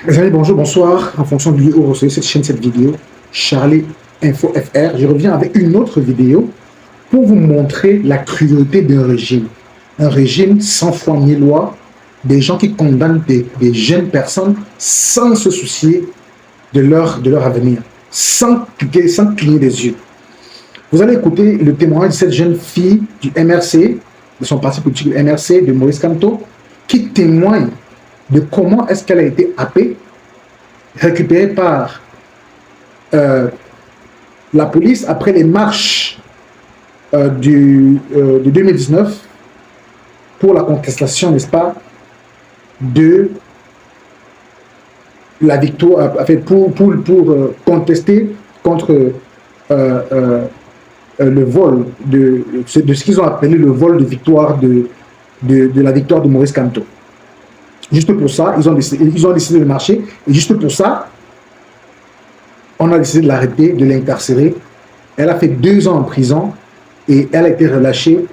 Mes amis, bonjour, bonsoir. En fonction du lieu où vous recevez cette chaîne, cette vidéo, Charlie Info FR, je reviens avec une autre vidéo pour vous montrer la cruauté d'un régime. Un régime sans foi ni loi, des gens qui condamnent des jeunes personnes sans se soucier de leur avenir, sans cligner des yeux. Vous allez écouter le témoignage de cette jeune fille du MRC, de son parti politique MRC, de Maurice Kamto, qui témoigne de comment est-ce qu'elle a été happée, récupérée par la police après les marches de 2019 pour la contestation, n'est-ce pas, de la victoire, pour contester contre le vol de ce qu'ils ont appelé le vol de victoire de la victoire de Maurice Kamto. Juste pour ça, ils ont décidé de marcher. Et juste pour ça, on a décidé de l'arrêter, de l'incarcérer. Elle a fait 2 ans en prison et elle a été relâchée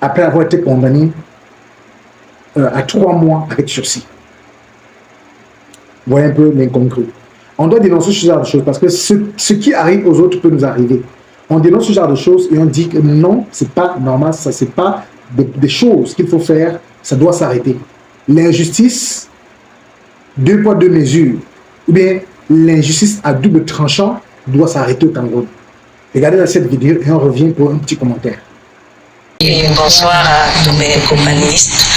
après avoir été condamnée à 3 mois avec sursis. Vous voyez un peu l'incongru. On doit dénoncer ce genre de choses parce que ce qui arrive aux autres peut nous arriver. On dénonce ce genre de choses et on dit que non, c'est pas normal, ça c'est pas des choses qu'il faut faire. Ça doit s'arrêter. L'injustice, 2 poids 2 mesures, ou bien l'injustice à double tranchant doit s'arrêter au Cameroun. Regardez cette vidéo et on revient pour un petit commentaire. Et bonsoir à tous mes companistes.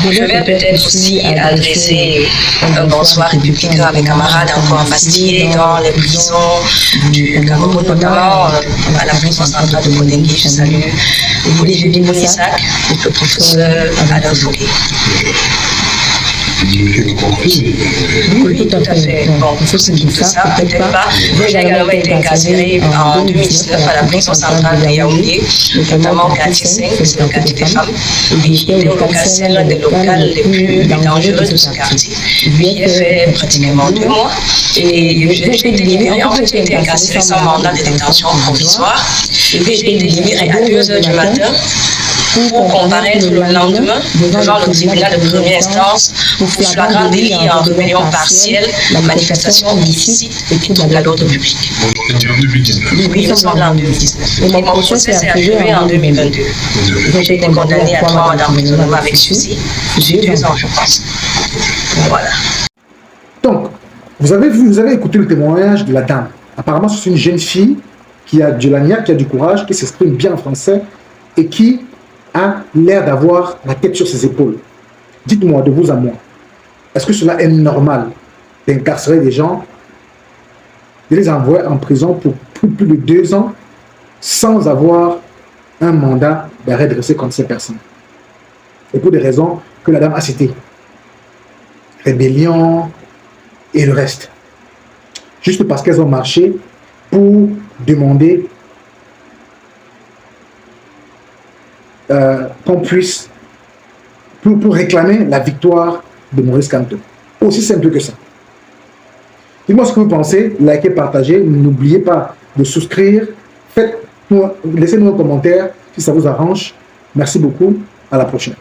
Je vais peut-être aussi adresser un bonsoir républicain à mes camarades encore embastillés dans les prisons du Cameroun, notamment à la prison centrale de Bodengui. Je salue Olivier Bimonissac, le professeur Alain Fouquet. Oui, tout à fait. Bon, c'est ça, peut-être pas. J'ai également été incarcéré en 2019 à la prison centrale de Yaoundé, notamment au quartier 5, c'est le quartier des femmes. Et j'étais au local, c'est l'un des locales les plus dangereux de ce quartier. J'y ai fait pratiquement 2 mois et j'ai été libéré. En fait, j'ai été incarcéré sans mandat de détention provisoire. Et puis j'ai été libéré à 2 h du matin pour comparaître le lendemain devant le tribunal de première instance pour flagrant délit en rébellion partielle, la manifestation illicite et trouble à l'ordre public. Oui, nous sommes en 2019. Et mon procès s'est achevé en 2022. J'ai été condamné à 3 mois d'emprisonnement avec sursis. J'ai 2 ans, je pense. Voilà. Donc, vous avez écouté le témoignage de la dame. Apparemment, c'est une jeune fille qui a de l'agnac, qui a du courage, qui s'exprime bien en français et qui a l'air d'avoir la tête sur ses épaules. Dites-moi, de vous à moi, est-ce que cela est normal d'incarcérer des gens, de les envoyer en prison pour plus de 2 ans sans avoir un mandat d'arrêt dressé contre ces personnes? Et pour des raisons que la dame a citées. Rébellion et le reste. Juste parce qu'elles ont marché pour demander qu'on puisse, pour réclamer la victoire de Maurice Kamto. Aussi simple que ça. Dites-moi ce que vous pensez, likez, partagez, n'oubliez pas de souscrire, laissez-nous un commentaire si ça vous arrange. Merci beaucoup, à la prochaine.